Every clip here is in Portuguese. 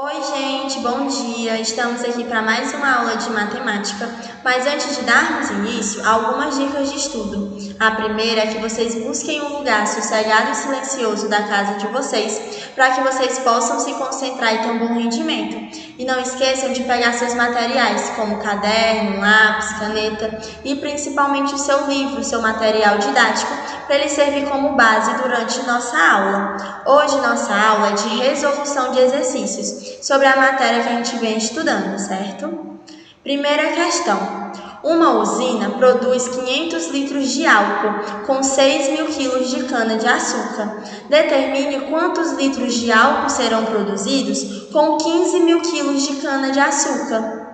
Oi, gente, bom dia! Estamos aqui para mais uma aula de matemática, mas antes de darmos início, algumas dicas de estudo. A primeira é que vocês busquem um lugar sossegado e silencioso da casa de vocês, para que vocês possam se concentrar e ter um bom rendimento. E não esqueçam de pegar seus materiais, como caderno, lápis, caneta e principalmente o seu livro, seu material didático, para ele servir como base durante nossa aula. Hoje nossa aula é de resolução de exercícios, sobre a matéria que a gente vem estudando, certo? Primeira questão. Uma usina produz 500 litros de álcool com 6.000 quilos de cana-de-açúcar. Determine quantos litros de álcool serão produzidos com 15.000 quilos de cana-de-açúcar.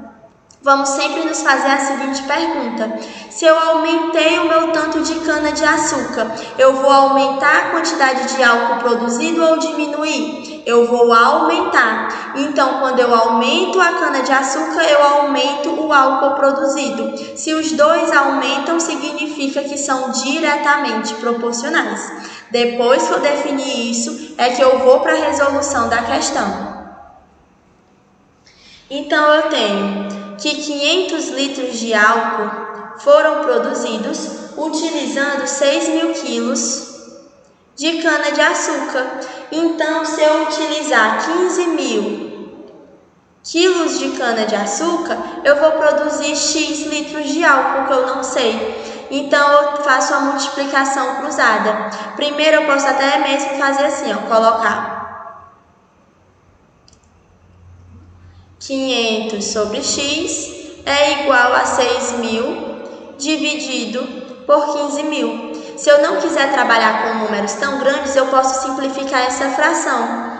Vamos sempre nos fazer a seguinte pergunta: se eu aumentei o meu tanto de cana-de-açúcar, eu vou aumentar a quantidade de álcool produzido ou diminuir? Eu vou aumentar. Então, quando eu aumento a cana-de-açúcar, eu aumento o álcool produzido. Se os dois aumentam, significa que são diretamente proporcionais. Depois que eu definir isso, é que eu vou para a resolução da questão. Então, eu tenho que 500 litros de álcool foram produzidos utilizando 6.000 quilos de cana-de-açúcar. Então, se eu utilizar 15.000 quilos de cana-de-açúcar, eu vou produzir X litros de álcool, que eu não sei. Então, eu faço a multiplicação cruzada. Primeiro, eu posso até mesmo fazer assim, colocar 500 sobre x é igual a 6.000 dividido por 15.000. Se eu não quiser trabalhar com números tão grandes, eu posso simplificar essa fração.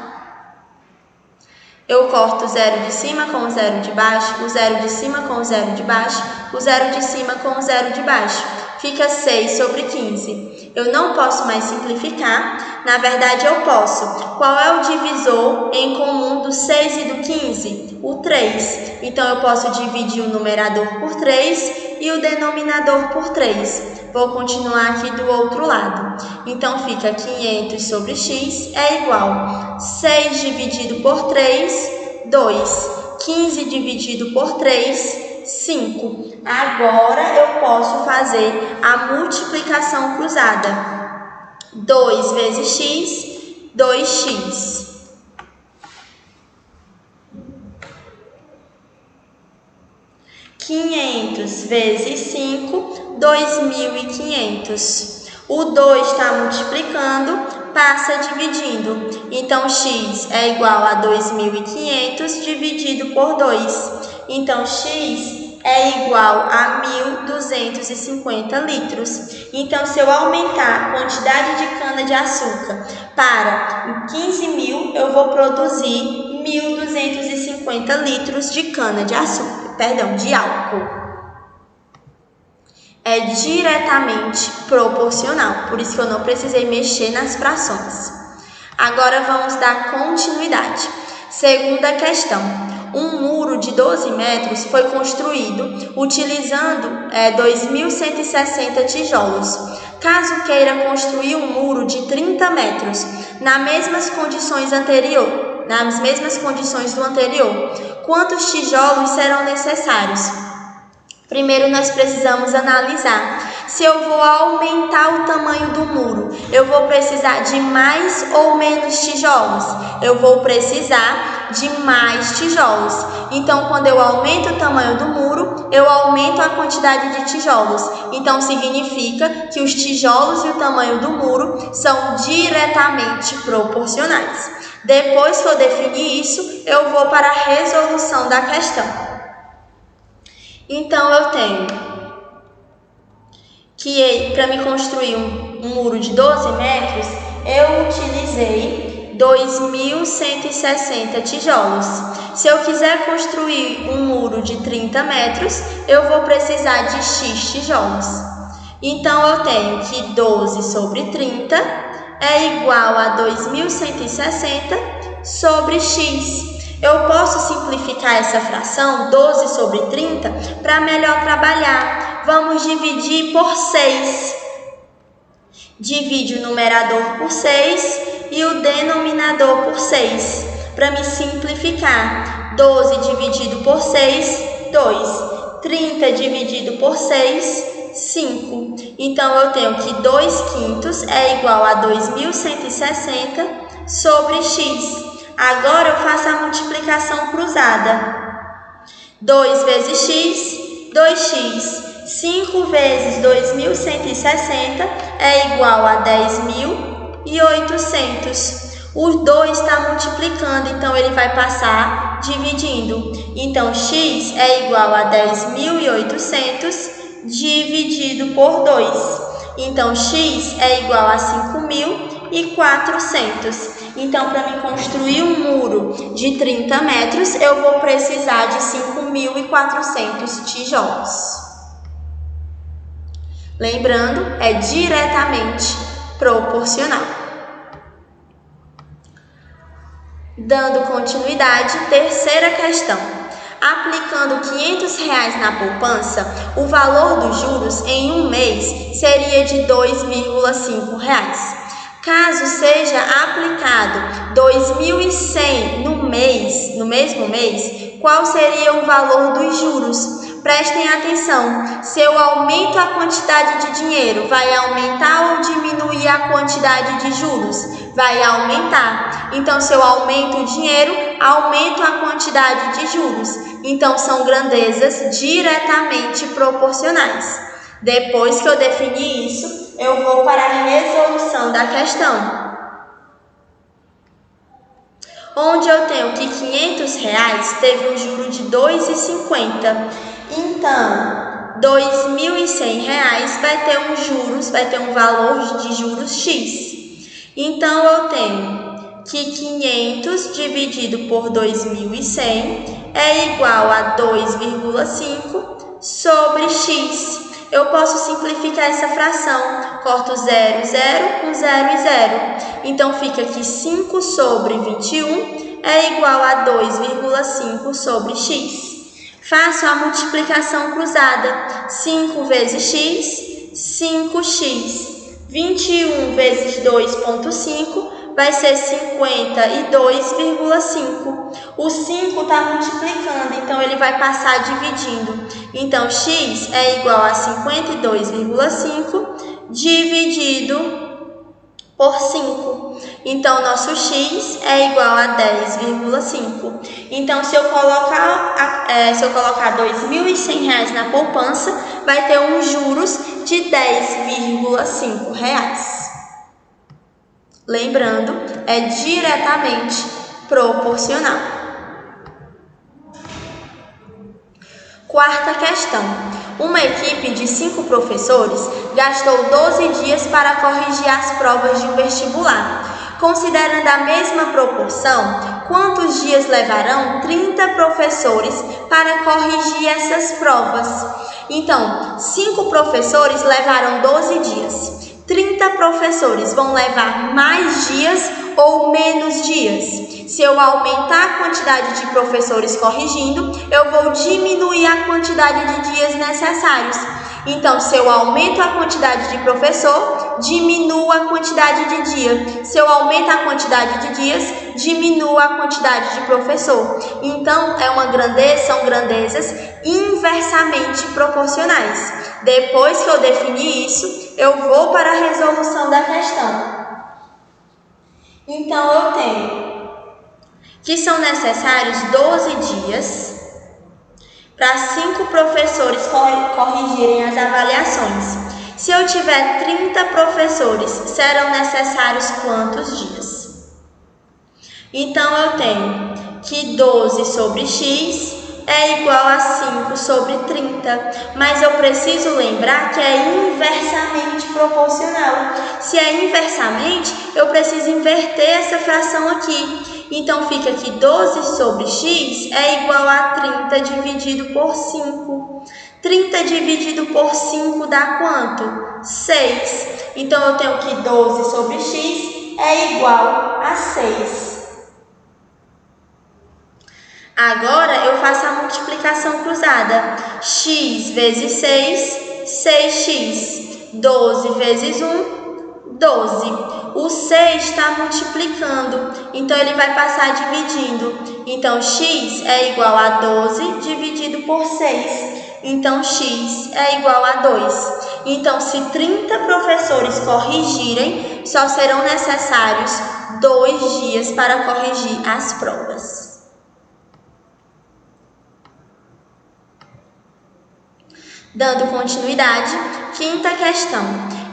Eu corto o zero de cima com o zero de baixo, o zero de cima com o zero de baixo, o zero de cima com o zero de baixo. Fica 6 sobre 15. Eu não posso mais simplificar. Na verdade, eu posso. Qual é o divisor em comum do 6 e do 15? O 3. Então, eu posso dividir o numerador por 3 e o denominador por 3. Vou continuar aqui do outro lado. Então, fica 500 sobre x é igual 6 dividido por 3, 2. 15 dividido por 3, 5. Agora eu posso fazer a multiplicação cruzada. 2 vezes x, 2x. 500 vezes 5, 2.500. O 2 está multiplicando, passa dividindo. Então, x é igual a 2.500 dividido por 2. Então, x é igual a 1.250 litros. Então, se eu aumentar a quantidade de cana-de-açúcar para 15.000, eu vou produzir 1.250 litros de cana-de-açúcar, de álcool. É diretamente proporcional, por isso que eu não precisei mexer nas frações. Agora vamos dar continuidade. Segunda questão. Um muro de 12 metros foi construído utilizando 2.160 tijolos. Caso queira construir um muro de 30 metros, nas mesmas condições do anterior, quantos tijolos serão necessários? Primeiro, nós precisamos analisar. Se eu vou aumentar o tamanho do muro, eu vou precisar de mais ou menos tijolos? Eu vou precisar de mais tijolos. Então, quando eu aumento o tamanho do muro, eu aumento a quantidade de tijolos. Então, significa que os tijolos e o tamanho do muro são diretamente proporcionais. Depois que eu definir isso, eu vou para a resolução da questão. Então, eu tenho que para me construir um muro de 12 metros, eu utilizei 2.160 tijolos. Se eu quiser construir um muro de 30 metros, eu vou precisar de x tijolos. Então, eu tenho que 12 sobre 30 é igual a 2.160 sobre x. Eu posso simplificar essa fração, 12 sobre 30, para melhor trabalhar. Vamos dividir por 6. Divide o numerador por 6 e o denominador por 6. Para me simplificar, 12 dividido por 6, 2. 30 dividido por 6, 5. Então, eu tenho que 2/5 é igual a 2.160 sobre x. Agora, eu faço a multiplicação cruzada. 2 vezes x, 2x. 5 vezes 2.160 é igual a 10.800. O 2 está multiplicando, então ele vai passar dividindo. Então, x é igual a 10.800 dividido por 2. Então, x é igual a 5.400. Então, para me construir um muro de 30 metros, eu vou precisar de 5.400 tijolos. Lembrando, é diretamente proporcional. Dando continuidade, terceira questão. Aplicando R$500 na poupança, o valor dos juros em um mês seria de R$2,5. Caso seja aplicado 2.100 no mesmo mês, qual seria o valor dos juros? Prestem atenção, se eu aumento a quantidade de dinheiro, vai aumentar ou diminuir a quantidade de juros? Vai aumentar. Então, se eu aumento o dinheiro, aumento a quantidade de juros. Então, são grandezas diretamente proporcionais. Depois que eu definir isso, eu vou para a resolução da questão, onde eu tenho que R$500 teve um juro de 2,50. Então, R$2.100 vai ter um valor de juros X. Então, eu tenho que 500 dividido por 2.100 é igual a 2,5 sobre X. Eu posso simplificar essa fração. Corto 0, 0 com 0 e 0. Então, fica que 5 sobre 21 é igual a 2,5 sobre X. Faço a multiplicação cruzada. 5 vezes x, 5x. 21 vezes 2,5 vai ser 52,5. O 5 está multiplicando, então ele vai passar dividindo. Então, x é igual a 52,5 dividido por 5. Então, nosso x é igual a 10,5. Então, se eu colocar R$2.100 na poupança, vai ter uns juros de R$10,5. Lembrando, é diretamente proporcional. Quarta questão. Uma equipe de 5 professores gastou 12 dias para corrigir as provas de um vestibular. Considerando a mesma proporção, quantos dias levarão 30 professores para corrigir essas provas? Então, 5 professores levaram 12 dias. 30 professores vão levar mais dias ou menos dias? Se eu aumentar a quantidade de professores corrigindo, eu vou diminuir a quantidade de dias necessários. Então, se eu aumento a quantidade de professor, diminuo a quantidade de dia. Se eu aumento a quantidade de dias, diminuo a quantidade de professor. Então, são grandezas inversamente proporcionais. Depois que eu definir isso, eu vou para a resolução da questão. Então, eu tenho que são necessários 12 dias para 5 professores corrigirem as avaliações. Se eu tiver 30 professores, serão necessários quantos dias? Então, eu tenho que 12 sobre x é igual a 5 sobre 30. Mas eu preciso lembrar que é inversamente proporcional. Se é inversamente, eu preciso inverter essa fração aqui. Então, fica que 12 sobre x é igual a 30 dividido por 5. 30 dividido por 5 dá quanto? 6. Então, eu tenho que 12 sobre x é igual a 6. Agora, eu faço a multiplicação cruzada. X vezes 6, 6x. 12 vezes 1, 12. O C está multiplicando, então ele vai passar dividindo. Então, x é igual a 12 dividido por 6. Então, x é igual a 2. Então, se 30 professores corrigirem, só serão necessários 2 dias para corrigir as provas. Dando continuidade, quinta questão.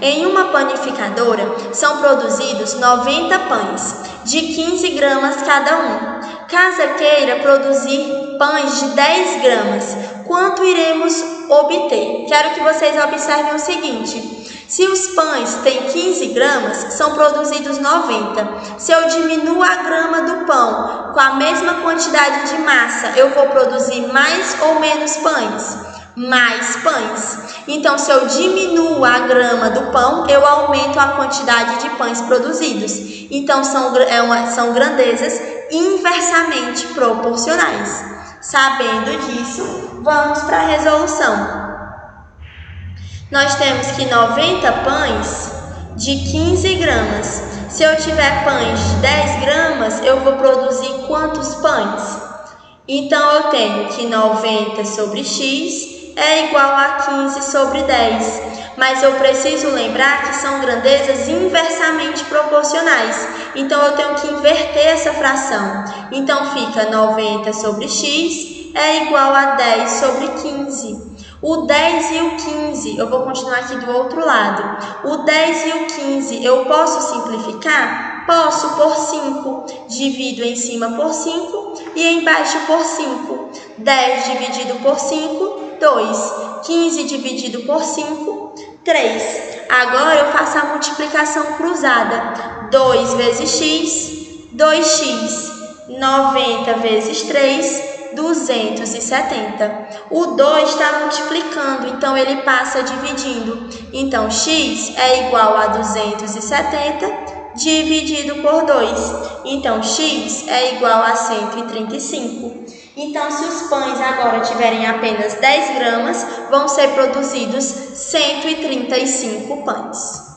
Em uma panificadora são produzidos 90 pães, de 15 gramas cada um. Caso queira produzir pães de 10 gramas, quanto iremos obter? Quero que vocês observem o seguinte: se os pães têm 15 gramas, são produzidos 90. Se eu diminuo a grama do pão com a mesma quantidade de massa, eu vou produzir mais ou menos pães? Mais pães. Então, se eu diminuo a grama do pão, eu aumento a quantidade de pães produzidos. Então, são grandezas inversamente proporcionais. Sabendo disso, vamos para a resolução. Nós temos que 90 pães de 15 gramas. Se eu tiver pães de 10 gramas, eu vou produzir quantos pães? Então, eu tenho que 90 sobre x é igual a 15 sobre 10. Mas eu preciso lembrar que são grandezas inversamente proporcionais. Então, eu tenho que inverter essa fração. Então, fica 90 sobre x é igual a 10 sobre 15. O 10 e o 15, eu vou continuar aqui do outro lado. O 10 e o 15, eu posso simplificar? Posso por 5. Divido em cima por 5 e embaixo por 5. 10 dividido por 5, 2. 15 dividido por 5, 3. Agora eu faço a multiplicação cruzada. 2 vezes x, 2x. 90 vezes 3, 270. O 2 está multiplicando, então ele passa dividindo. Então, x é igual a 270 dividido por 2. Então, x é igual a 135. Então, se os pães agora tiverem apenas 10 gramas, vão ser produzidos 135 pães.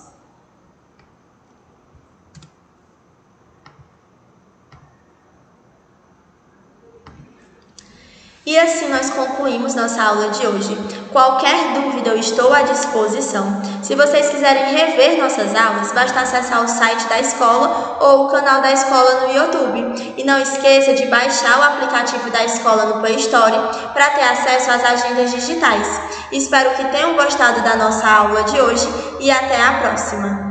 E assim nós concluímos nossa aula de hoje. Qualquer dúvida eu estou à disposição. Se vocês quiserem rever nossas aulas, basta acessar o site da escola ou o canal da escola no YouTube. E não esqueça de baixar o aplicativo da escola no Play Store para ter acesso às agendas digitais. Espero que tenham gostado da nossa aula de hoje e até a próxima!